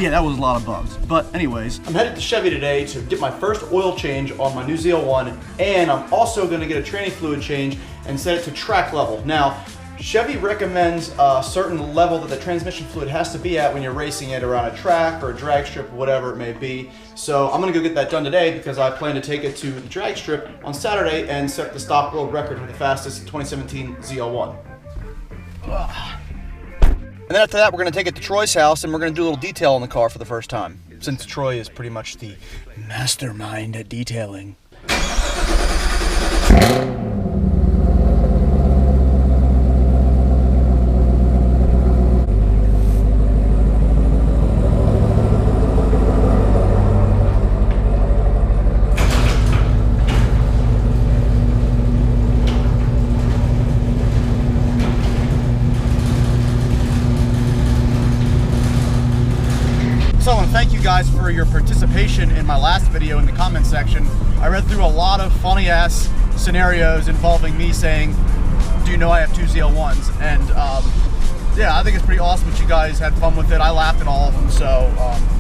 Yeah, that was a lot of bugs. But anyways, I'm headed to Chevy today to get my first oil change on my new ZL1, and I'm also gonna get a tranny fluid change and set it to track level. Now, Chevy recommends a certain level that the transmission fluid has to be at when you're racing it around a track or a drag strip, whatever it may be. So I'm gonna go get that done today because I plan to take it to the drag strip on Saturday and set the stock world record for the fastest 2017 ZL1. And then after that, we're gonna take it to Troy's house and we're gonna do a little detail on the car for the first time, since Troy is pretty much the mastermind at detailing. So I want to thank you guys for your participation in my last video in the comment section. I read through a lot of funny ass scenarios involving me saying, do you know I have 2 ZL1s? And yeah, I think it's pretty awesome that you guys had fun with it. I laughed at all of them. So,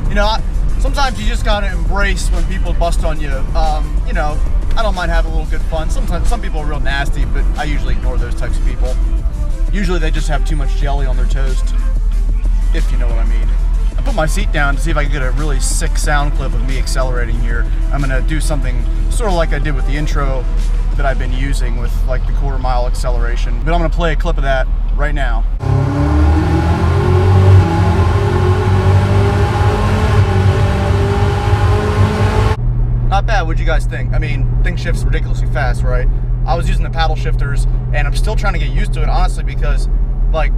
you know, sometimes you just gotta embrace when people bust on you. You know, I don't mind having a little good fun. Sometimes some people are real nasty, but I usually ignore those types of people. Usually they just have too much jelly on their toast, if you know what I mean. I put my seat down to see if I can get a really sick sound clip of me accelerating here. I'm gonna do something sort of like I did with the intro that I've been using with like the quarter-mile acceleration. But I'm gonna play a clip of that right now. Not bad, what'd you guys think? I mean, thing shifts ridiculously fast, right? I was using the paddle shifters and I'm still trying to get used to it, honestly, because like,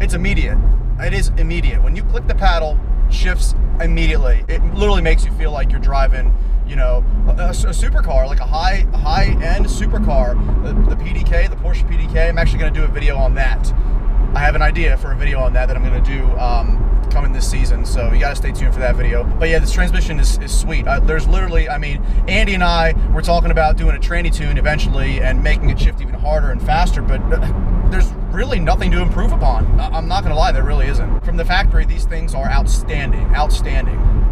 it's immediate. It is immediate. When you click the paddle, shifts immediately. It literally makes you feel like you're driving, you know, a supercar, like a high-end supercar. The PDK, the Porsche PDK. I'm actually going to do a video on that. I have an idea for a video on that I'm going to do coming this season, so you got to stay tuned for that video. But yeah, this transmission is sweet. There's literally, I mean, Andy and I were talking about doing a tranny tune eventually and making it shift even harder and faster, but there's really nothing to improve upon. I'm not gonna lie, there really isn't. From the factory, these things are outstanding.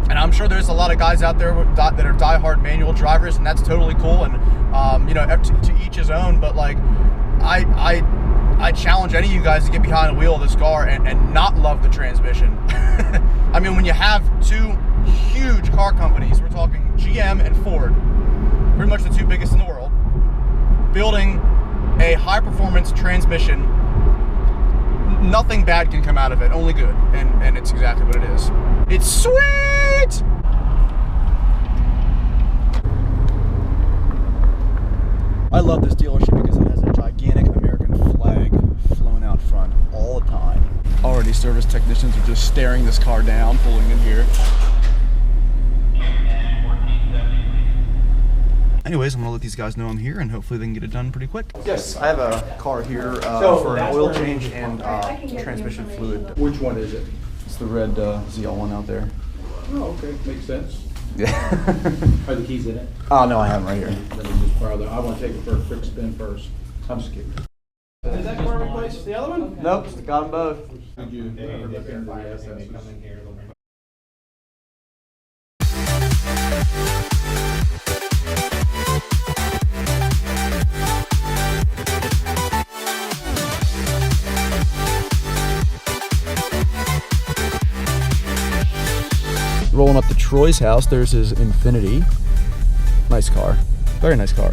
And I'm sure there's a lot of guys out there that are diehard manual drivers, and that's totally cool, and you know, to each his own, but like, I challenge any of you guys to get behind the wheel of this car and not love the transmission. I mean, when you have 2 huge car companies, we're talking GM and Ford, pretty much the 2 biggest in the world, building a high-performance transmission, nothing bad can come out of it, only good, and it's exactly what it is. It's sweet! I love this dealership because it has a gigantic American flag flown out front all the time. Already service technicians are just staring this car down, pulling in here. Anyways, I'm gonna let these guys know I'm here and hopefully they can get it done pretty quick. Yes, I have a car here for an oil change and transmission fluid. Which one is it? It's the red ZL1 out there. Oh, okay, makes sense. Yeah. Are the keys in it? Oh, no, I have them right here. Let me just borrow them. I want to take it for a quick spin first. I'm just kidding. Is that car replaced the other one? Nope, got them both. Did you ever look into the SS? Rolling up to Troy's house, there's his Infiniti. Nice car, very nice car.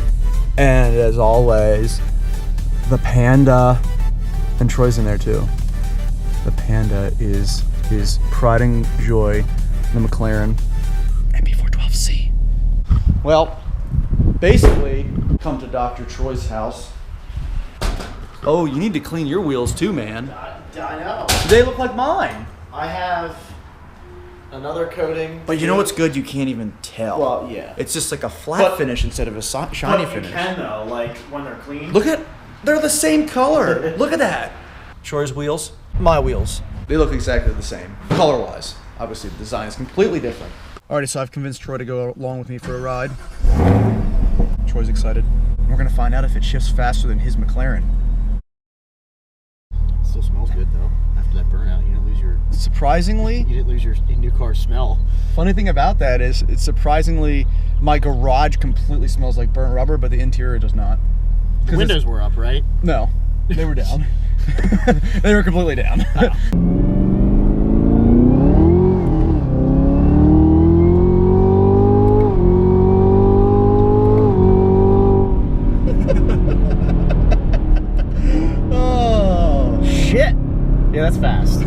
And as always, the Panda, and Troy's in there too. The Panda is his pride and joy, the McLaren MB412C. Well, basically, come to Dr. Troy's house. Oh, you need to clean your wheels too, man. I know. They look like mine. I have another coating. But you know what's good? You can't even tell. Well, yeah. It's just like a flat finish instead of a shiny finish. You can though, like when they're clean. Look at, they're the same color. Look at that. Troy's wheels, my wheels. They look exactly the same, color-wise. Obviously, the design is completely different. Alrighty, so I've convinced Troy to go along with me for a ride. Troy's excited. We're gonna find out if it shifts faster than his McLaren. Still smells good though. After that burnout, you don't lose your surprisingly, You didn't lose your new car smell. funny thing about that is it's surprisingly, my garage completely smells like burnt rubber, but the interior does not. The windows were up, right? No, they were down. They were completely down. Oh shit! Yeah, that's fast.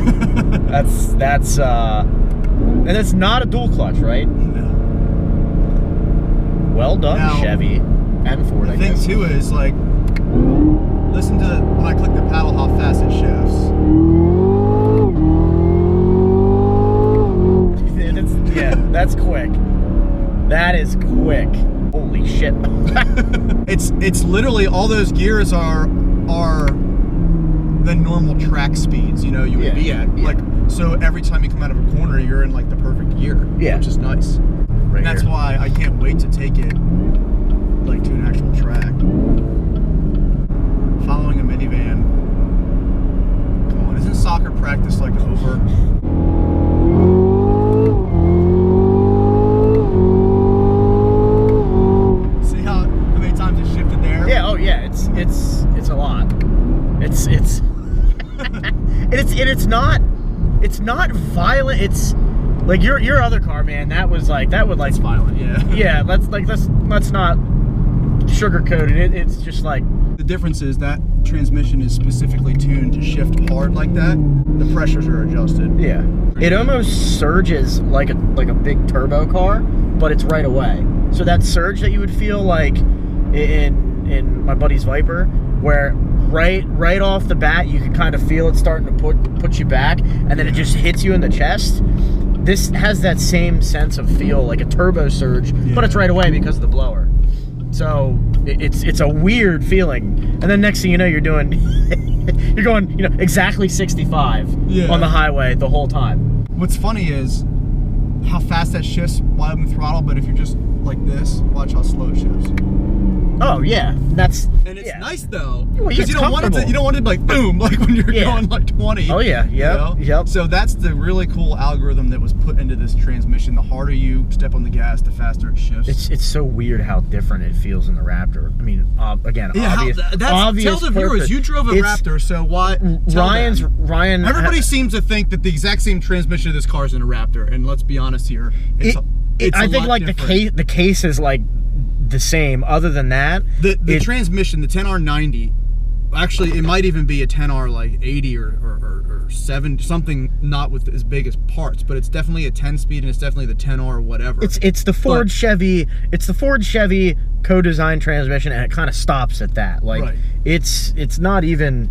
that's and it's not a dual clutch, right? No. Well done, Now, Chevy and Ford. The I thing guess. too is like, listen to when I click the paddle how fast it shifts. Yeah, that's quick. That is quick. Holy shit. It's literally all those gears are the normal track speeds, you know, you would be at. Yeah. Like, so every time you come out of a corner, you're in like the perfect gear, Yeah. which is nice. Right And that's here. why I can't wait to take it like to an actual track. Following a minivan. Come on, isn't soccer practice like over? See how many times it shifted there? Yeah, oh yeah, it's a lot. It's and it's not violent. It's like your other car, man. That would It's violent, yeah. yeah. Let's not sugarcoat it. It's just like The difference is that transmission is specifically tuned to shift hard like that. The pressures are adjusted. yeah. It almost surges like a big turbo car, but it's right away. So that surge that you would feel like in my buddy's Viper, where right off the bat you can kind of feel it starting to put you back, and then it just hits you in the chest. This has that same sense of feel, like a turbo surge, but it's right away because of the blower. So it's a weird feeling, and then next thing you know, you're doing you're going exactly 65 on the highway the whole time. What's funny is how fast that shifts while in the throttle, but if you're just like this, watch how slow it shifts. Oh yeah, that's And it's nice though, Well, yeah, because it's you don't want it to. comfortable. You don't want it to like boom, like when you're Yeah. going like 20. Oh yeah, yep, yep. So that's the really cool algorithm that was put into this transmission. The harder you step on the gas, the faster it shifts. It's so weird how different it feels in the Raptor. I mean, again, obvious. Tell the viewers you drove a Raptor, so why? Ryan. Everybody seems to think that the exact same transmission of this car is in a Raptor, and let's be honest here. I think like the case is like the same. Other than that, the transmission, the 10R90, actually it might even be a 10R like 80 or 7, something not with as big as parts, but it's definitely a 10-speed and it's definitely the 10R whatever. It's the Ford Chevy. It's the Ford Chevy co-design transmission, and it kind of stops at that. Like it's not even.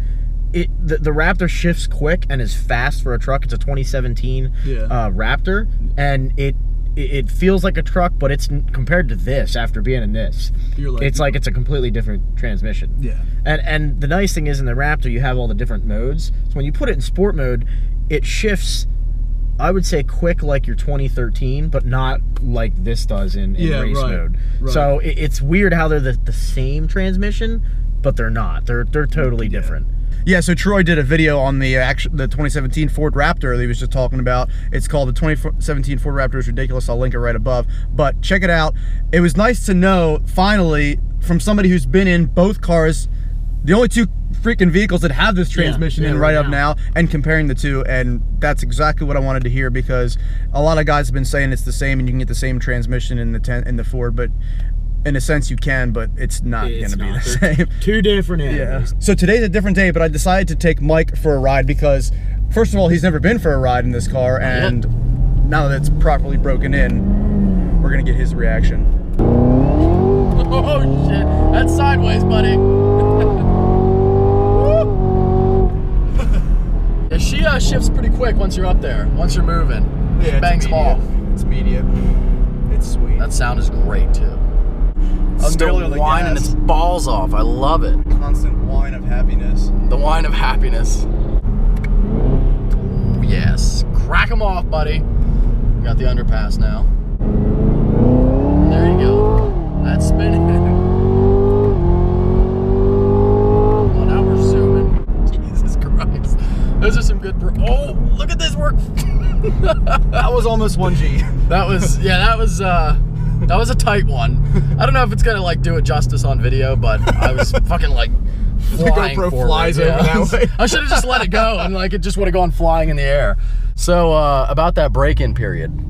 The Raptor shifts quick and is fast for a truck. It's a 2017 Raptor, and it feels like a truck, but it's compared to this. After being in this, it's like it's a completely different transmission. Yeah. And the nice thing is in the Raptor you have all the different modes. So when you put it in sport mode, it shifts. I would say quick like your 2013, but not like this does in race mode. Right. So it's weird how they're the same transmission, but they're not. They're totally different. Yeah, so Troy did a video on the 2017 Ford Raptor that he was just talking about. It's called the 2017 Ford Raptor is Ridiculous. I'll link it right above. But check it out. It was nice to know, finally, from somebody who's been in both cars, the only two freaking vehicles that have this transmission in right up now, and comparing the two, and that's exactly what I wanted to hear, because a lot of guys have been saying it's the same and you can get the same transmission in the Ford, but in a sense you can, but it's not going to be the same. Two different animals. So today's a different day, but I decided to take Mike for a ride because, first of all, he's never been for a ride in this car, and now that it's properly broken in, we're going to get his reaction. Oh shit, that's sideways, buddy. Yeah, she shifts pretty quick once you're up there, once you're moving. Yeah, She bangs them off. It's immediate. It's sweet. That sound is great too. I'm barely on Still the whining gas. its balls off. I love it. Constant whine of happiness. The whine of happiness. Oh, yes. Crack them off, buddy. We got the underpass now. There you go. That's spinning. Oh, now we're zooming. Jesus Christ. Those are some good. Oh, look at this work. That was almost 1G. That was a tight one. I don't know if it's gonna like do it justice on video, but I was fucking like flying GoPro forward. flies over that way. I should have just let it go and like it just would have gone flying in the air. So about that break-in period.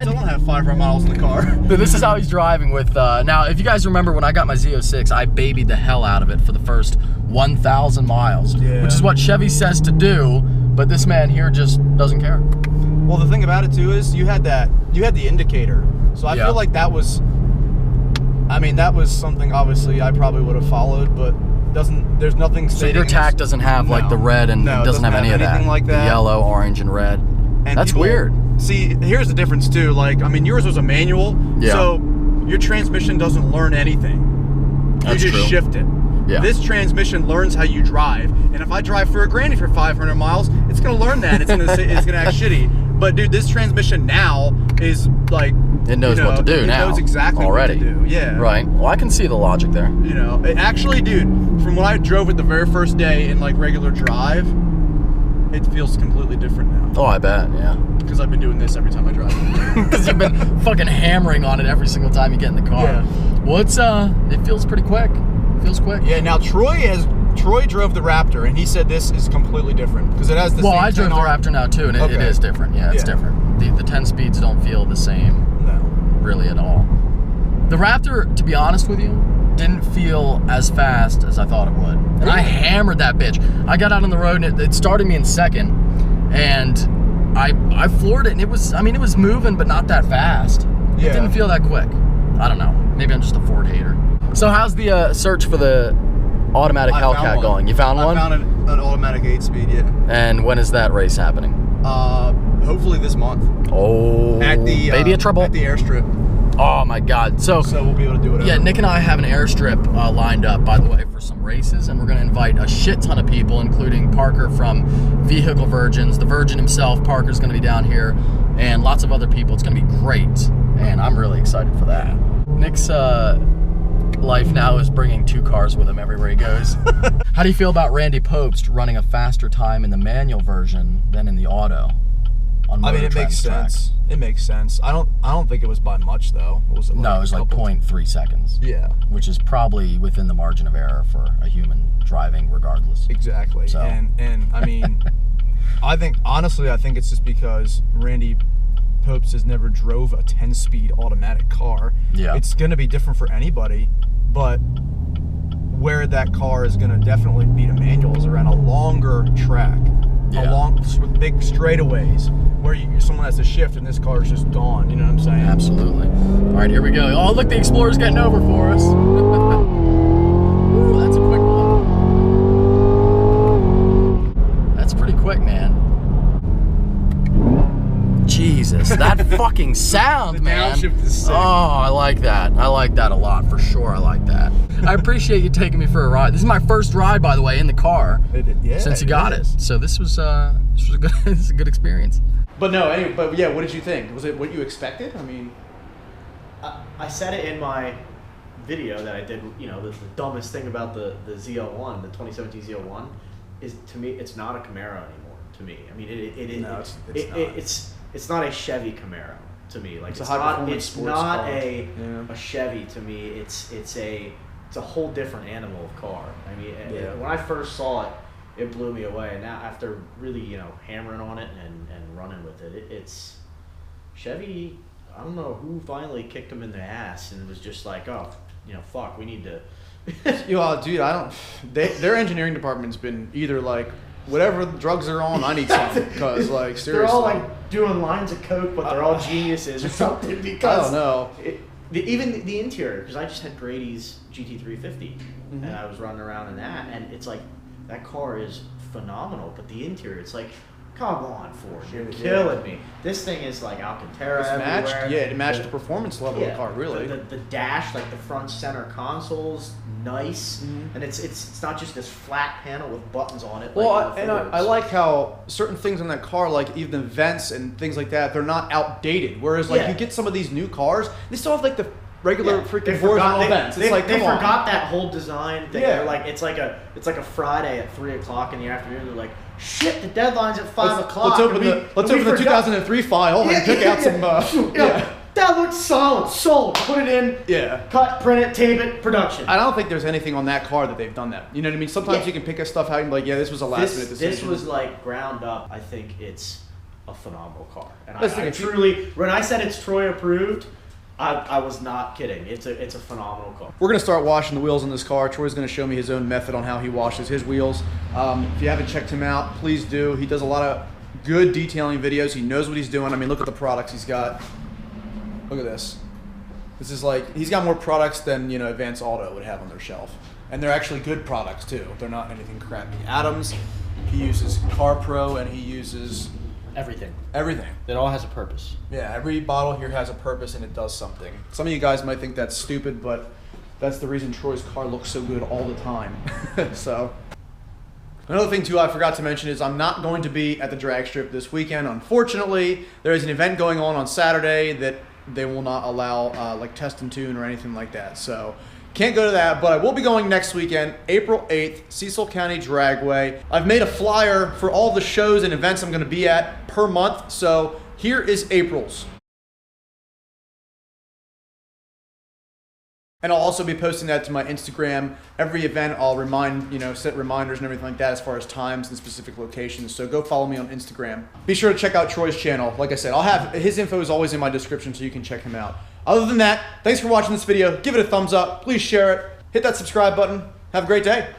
I don't have 500 miles in the car. But this is how he's driving with, now if you guys remember when I got my Z06, I babied the hell out of it for the first 1,000 miles, which is what Chevy says to do, but this man here just doesn't care. Well, the thing about it too is you had the indicator. So I feel like that was something obviously I probably would have followed, but there's nothing So stating your TAC doesn't have like the red and No, it doesn't have any of that. like that. The yellow, orange, and red. And that's weird. See, here's the difference too. Like, I mean, yours was a manual, so your transmission doesn't learn anything. That's you just true. shift it. Yeah. This transmission learns how you drive, and if I drive for a granny for 500 miles, it's gonna learn that. It's gonna act shitty. But dude, this transmission now is like it knows what to do now. It knows exactly already. what to do. Yeah. Right. Well, I can see the logic there. You know, actually, dude, from when I drove it the very first day in like regular drive, it feels completely different now. Oh, I bet. Yeah. Because I've been doing this every time I drive. Because you've been fucking hammering on it every single time you get in the car. Yeah. Well, it feels pretty quick. Feels quick. Yeah. Now Troy drove the Raptor, and he said this is completely different because it has the same. Well, I drove the Raptor now too, and it is different. Yeah, it's different. The 10 speeds don't feel the same. No. Really at all. The Raptor, to be honest with you, didn't feel as fast as I thought it would. And I hammered that bitch. I got out on the road and it started me in second, and I floored it, and it was moving, but not that fast. Yeah. It didn't feel that quick. I don't know. Maybe I'm just a Ford hater. So how's the search for the automatic Hellcat going? You found one? I found an automatic 8-speed, yeah. And when is that race happening? Hopefully this month. Oh, At the baby a trouble. At the airstrip. Oh my God! So we'll be able to do it. Yeah, Nick and I have an airstrip lined up, by the way, for some races, and we're going to invite a shit ton of people, including Parker from Vehicle Virgins, the Virgin himself. Parker's going to be down here, and lots of other people. It's going to be great, and I'm really excited for that. Nick's life now is bringing 2 cars with him everywhere he goes. How do you feel about Randy Pobst running a faster time in the manual version than in the auto? I mean, it makes sense. It makes sense. I don't think it was by much though. Was it? No, it was like 0.3 seconds. Yeah. Which is probably within the margin of error for a human driving, regardless. Exactly. So. And I mean, I think it's just because Randy Pobst has never drove a 10-speed automatic car. Yeah. It's gonna be different for anybody, but where that car is gonna definitely beat a manual is around a longer track. With big straightaways where someone has to shift and this car is just gone. You know what I'm saying? Absolutely. All right, here we go. Oh, look, the Explorer's getting over for us. Ooh, that's a quick one. That's pretty quick, man. Jesus, that fucking sound, The man. downshift is sick. Oh, I like that. I like that a lot, for sure. I like that. I appreciate you taking me for a ride. This is my first ride, by the way, in the car since you got it. So this was a good experience. But no, anyway, but yeah, what did you think? Was it what you expected? I mean, I said it in my video that I did. You know, the dumbest thing about the ZL1, the 2017 ZL1, is to me it's not a Camaro anymore. To me, I mean, it's not a Chevy Camaro to me. Like it's not a Chevy to me. It's a whole different animal of car. I mean, when I first saw it, it blew me away. And now after really hammering on it and running with it, it's Chevy. I don't know who finally kicked them in the ass and was just like, oh, fuck, we need to. Dude, their engineering department's been either like, whatever drugs are on, I need some. Because, like, seriously. They're all, like, doing lines of coke, but they're all geniuses or something. Because I don't know. Even the interior, because I just had Grady's GT350, and I was running around in that, and it's like, that car is phenomenal, but the interior, it's like, come on, Ford, you're killing me. This thing is like Alcantara everywhere. It matched the performance level of the car, really. The dash, like the front center console's nice, and it's not just this flat panel with buttons on it. Well, I like how certain things on that car, like even the vents and things like that, they're not outdated. Whereas, like, you get some of these new cars, they still have like the regular freaking horizontal vents. It's like, they come on. forgot that whole design thing. Yeah. They're like, it's like a Friday at 3 o'clock in the afternoon. They're like, shit, the deadline's at 5 o'clock. Let's open the 2003 file and pick out some. That looks solid. Sold. Put it in. Yeah. Cut, print it, tape it, production. I don't think there's anything on that car that they've done that. You know what I mean? Sometimes you can pick a stuff out and be like, yeah, this was a last minute decision. This was like ground up. I think it's a phenomenal car. And Listen, I truly, when I said it's Troy approved, I was not kidding. It's a phenomenal car. We're going to start washing the wheels on this car. Troy's going to show me his own method on how he washes his wheels. If you haven't checked him out, please do. He does a lot of good detailing videos. He knows what he's doing. I mean, look at the products he's got. Look at this. This is like, he's got more products than, you know, Advance Auto would have on their shelf. And they're actually good products too. They're not anything crappy. Adams, he uses CarPro and he uses Everything. everything. It all has a purpose. Yeah, every bottle here has a purpose and it does something. Some of you guys might think that's stupid, but that's the reason Troy's car looks so good all the time. So, another thing too I forgot to mention is I'm not going to be at the drag strip this weekend. Unfortunately, there is an event going on Saturday that they will not allow like test and tune or anything like that. So can't go to that, but I will be going next weekend, April 8th, Cecil County Dragway. I've made a flyer for all the shows and events I'm going to be at per month. So here is April's. And I'll also be posting that to my Instagram. Every event I'll set reminders and everything like that as far as times and specific locations. So go follow me on Instagram. Be sure to check out Troy's channel. Like I said, I'll have his info is always in my description so you can check him out. Other than that, thanks for watching this video. Give it a thumbs up. Please share it. Hit that subscribe button. Have a great day.